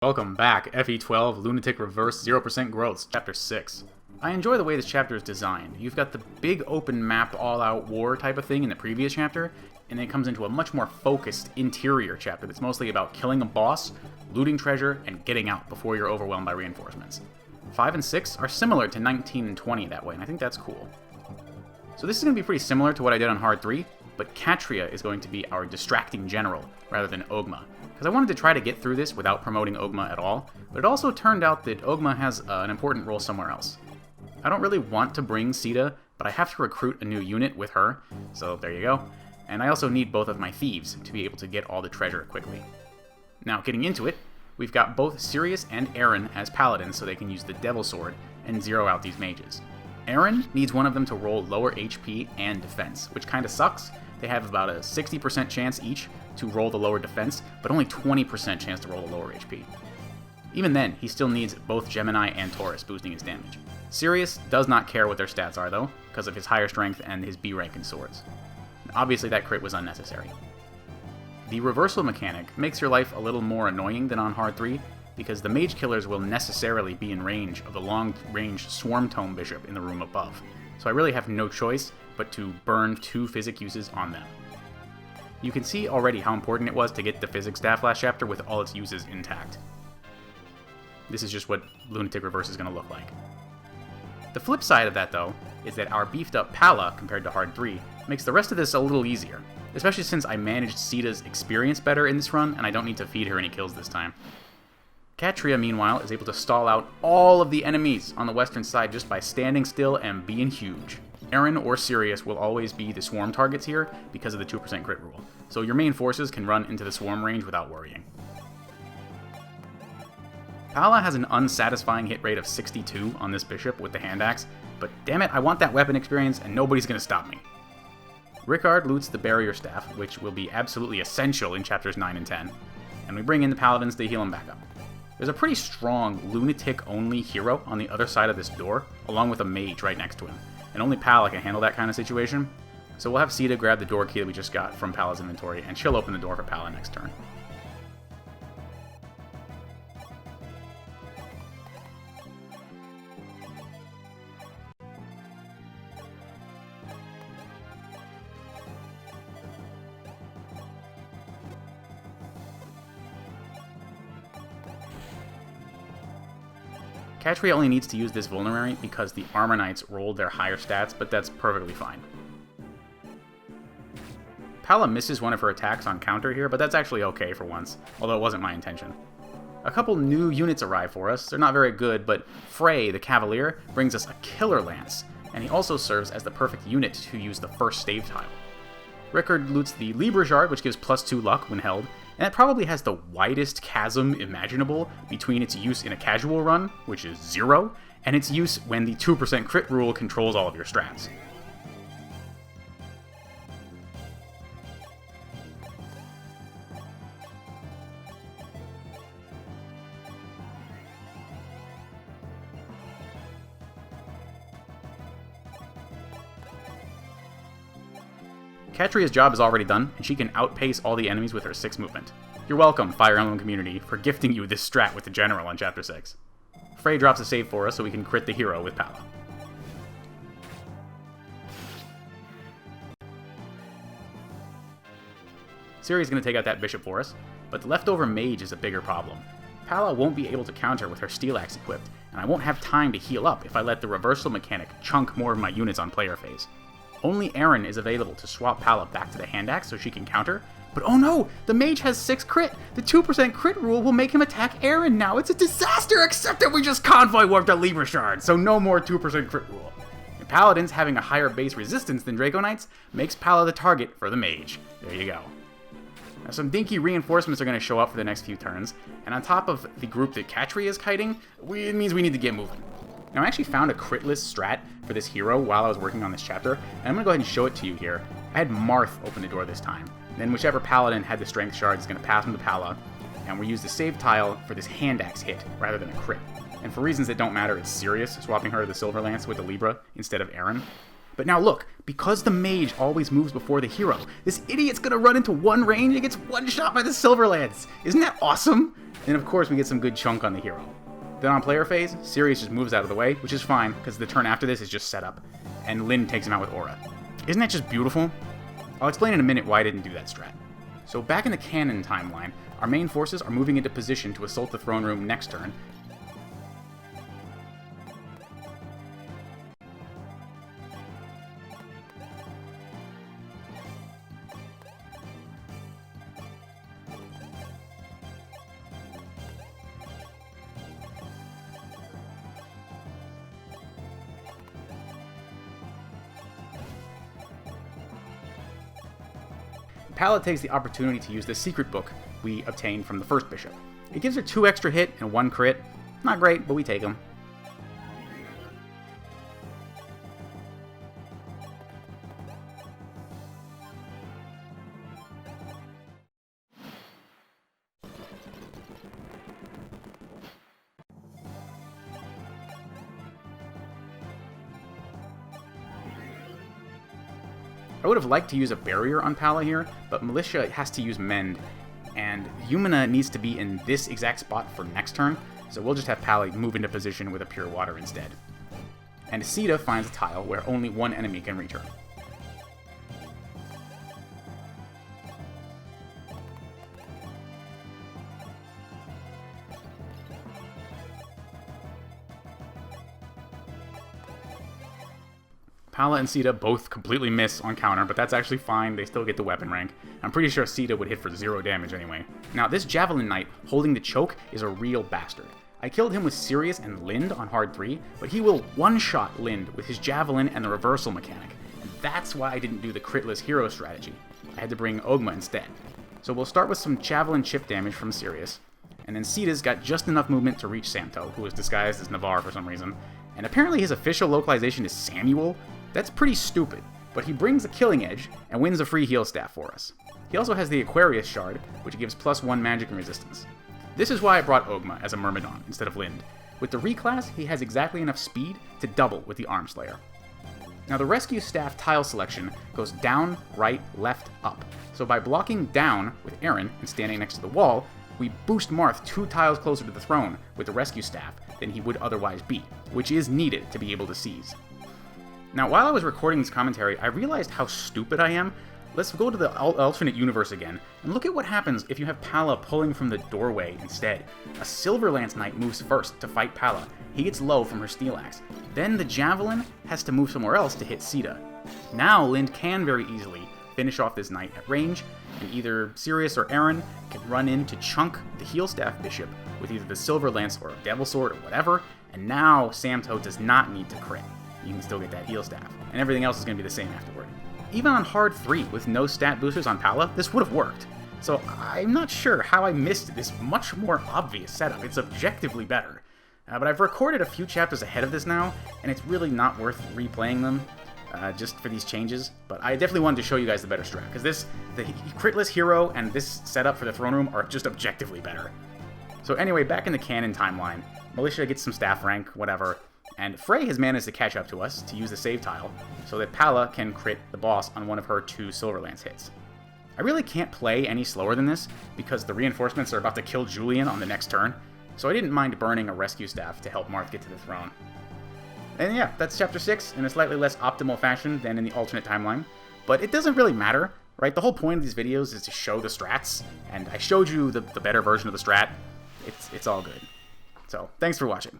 Welcome back, FE12, Lunatic-Reverse, 0% Growths, Chapter 6. I enjoy the way this chapter is designed. You've got the big open map all-out war type of thing in the previous chapter, and then it comes into a much more focused interior chapter that's mostly about killing a boss, looting treasure, and getting out before you're overwhelmed by reinforcements. 5 and 6 are similar to 19 and 20 that way, and I think that's cool. So this is going to be pretty similar to what I did on Hard 3, but Katria is going to be our distracting general rather than Ogma, because I wanted to try to get through this without promoting Ogma at all, but it also turned out that Ogma has an important role somewhere else. I don't really want to bring Sita, but I have to recruit a new unit with her, so there you go. And I also need both of my thieves to be able to get all the treasure quickly. Now, getting into it, we've got both Sirius and Aaron as paladins so they can use the Devil Sword and zero out these mages. Aaron needs one of them to roll lower HP and defense, which kind of sucks. They have about a 60% chance each to roll the lower defense, but only 20% chance to roll the lower HP. Even then, he still needs both Gemini and Taurus boosting his damage. Sirius does not care what their stats are though, because of his higher strength and his B rank in swords. Obviously that crit was unnecessary. The reversal mechanic makes your life a little more annoying than on Hard 3, because the mage killers will necessarily be in range of the long-range Swarm Tome Bishop in the room above, so I really have no choice but to burn 2 physic uses on them. You can see already how important it was to get the physic staff last chapter with all its uses intact. This is just what Lunatic-Reverse is going to look like. The flip side of that, though, is that our beefed up Palla, compared to Hard 3, makes the rest of this a little easier, especially since I managed Sita's experience better in this run, and I don't need to feed her any kills this time. Katria, meanwhile, is able to stall out all of the enemies on the western side just by standing still and being huge. Aaron or Sirius will always be the swarm targets here because of the 2% crit rule, so your main forces can run into the swarm range without worrying. Palla has an unsatisfying hit rate of 62 on this bishop with the hand axe, but damn it, I want that weapon experience and nobody's gonna stop me. Rickard loots the barrier staff, which will be absolutely essential in chapters 9 and 10, and we bring in the paladins to heal him back up. There's a pretty strong lunatic-only hero on the other side of this door, along with a mage right next to him, and only Palla can handle that kind of situation, so we'll have Sita grab the door key that we just got from Palla's inventory, and she'll open the door for Palla next turn. Katria only needs to use this vulnerary because the Armor Knights rolled their higher stats, but that's perfectly fine. Palla misses one of her attacks on counter here, but that's actually okay for once, although it wasn't my intention. A couple new units arrive for us. They're not very good, but Frey, the Cavalier, brings us a Killer Lance, and he also serves as the perfect unit to use the first stave tile. Rickard loots the Libra Shard, which gives +2 luck when held, and it probably has the widest chasm imaginable between its use in a casual run, which is 0, and its use when the 2% crit rule controls all of your strats. Katria's job is already done, and she can outpace all the enemies with her 6 movement. You're welcome, Fire Emblem community, for gifting you this strat with the general on Chapter 6. Frey drops a save for us so we can crit the hero with Palla. Ciri's going to take out that bishop for us, but the leftover mage is a bigger problem. Palla won't be able to counter with her steel axe equipped, and I won't have time to heal up if I let the reversal mechanic chunk more of my units on player phase. Only Aaron is available to swap Palla back to the hand axe so she can counter, but oh no! The mage has 6 crit! The 2% crit rule will make him attack Aaron now! It's a disaster, except that we just convoy warped a Libra Shard, so no more 2% crit rule. And Paladins having a higher base resistance than Draco Knights makes Palla the target for the mage. There you go. Now some dinky reinforcements are going to show up for the next few turns, and on top of the group that Katria is kiting, it means we need to get moving. Now I actually found a critless strat for this hero while I was working on this chapter, and I'm going to go ahead and show it to you here. I had Marth open the door this time. Then whichever paladin had the strength shard is going to pass him to Palla, and we use the save tile for this hand axe hit rather than a crit. And for reasons that don't matter, it's Sirius, swapping her to the Silver Lance with the Libra instead of Aaron. But now look, because the mage always moves before the hero, this idiot's gonna run into one range and gets one shot by the Silver Lance. Isn't that awesome? And of course we get some good chunk on the hero. Then on player phase, Sirius just moves out of the way, which is fine, because the turn after this is just set up. And Lyn takes him out with Aura. Isn't that just beautiful? I'll explain in a minute why I didn't do that strat. So back in the canon timeline, our main forces are moving into position to assault the throne room next turn. Palla takes the opportunity to use the secret book we obtained from the first bishop. It gives her 2 extra hit and 1 crit. Not great, but we take them. I would have liked to use a barrier on Palla here, but Militia has to use Mend, and Yumina needs to be in this exact spot for next turn, so we'll just have Palla move into position with a Pure Water instead. And Sita finds a tile where only one enemy can reach her. Palla and Sita both completely miss on counter, but that's actually fine, they still get the weapon rank. I'm pretty sure Sita would hit for 0 damage anyway. Now, this Javelin Knight holding the choke is a real bastard. I killed him with Sirius and Lind on hard 3, but he will one-shot Lind with his Javelin and the reversal mechanic. And that's why I didn't do the critless hero strategy. I had to bring Ogma instead. So we'll start with some Javelin chip damage from Sirius, and then Sita's got just enough movement to reach Samto, who is disguised as Navarre for some reason. And apparently his official localization is Samuel. That's pretty stupid, but he brings a Killing Edge and wins a free heal staff for us. He also has the Aquarius Shard, which gives +1 magic and resistance. This is why I brought Ogma as a Myrmidon instead of Lind. With the reclass, he has exactly enough speed to double with the Arm Slayer. Now the Rescue Staff tile selection goes down, right, left, up. So by blocking down with Aaron and standing next to the wall, we boost Marth 2 tiles closer to the throne with the Rescue Staff than he would otherwise be, which is needed to be able to seize. Now, while I was recording this commentary, I realized how stupid I am. Let's go to the alternate universe again, and look at what happens if you have Palla pulling from the doorway instead. A Silver Lance Knight moves first to fight Palla. He gets low from her Steel Axe. Then the Javelin has to move somewhere else to hit Sita. Now, Lind can very easily finish off this Knight at range, and either Sirius or Aaron can run in to chunk the Heal Staff Bishop with either the Silver Lance or a Devil Sword or whatever, and now Samto does not need to crit. You can still get that heal staff, and everything else is going to be the same afterward. Even on hard 3, with no stat boosters on Palla, this would have worked. So I'm not sure how I missed this much more obvious setup. It's objectively better. But I've recorded a few chapters ahead of this now, and it's really not worth replaying them just for these changes. But I definitely wanted to show you guys the better strat, because the critless hero and this setup for the throne room are just objectively better. So anyway, back in the canon timeline, Militia gets some staff rank, whatever. And Frey has managed to catch up to us to use the save tile, so that Palla can crit the boss on one of her 2 Silver Lance hits. I really can't play any slower than this, because the reinforcements are about to kill Julian on the next turn, so I didn't mind burning a rescue staff to help Marth get to the throne. And yeah, that's Chapter 6 in a slightly less optimal fashion than in the alternate timeline, but it doesn't really matter, right? The whole point of these videos is to show the strats, and I showed you the better version of the strat. It's all good. So, thanks for watching.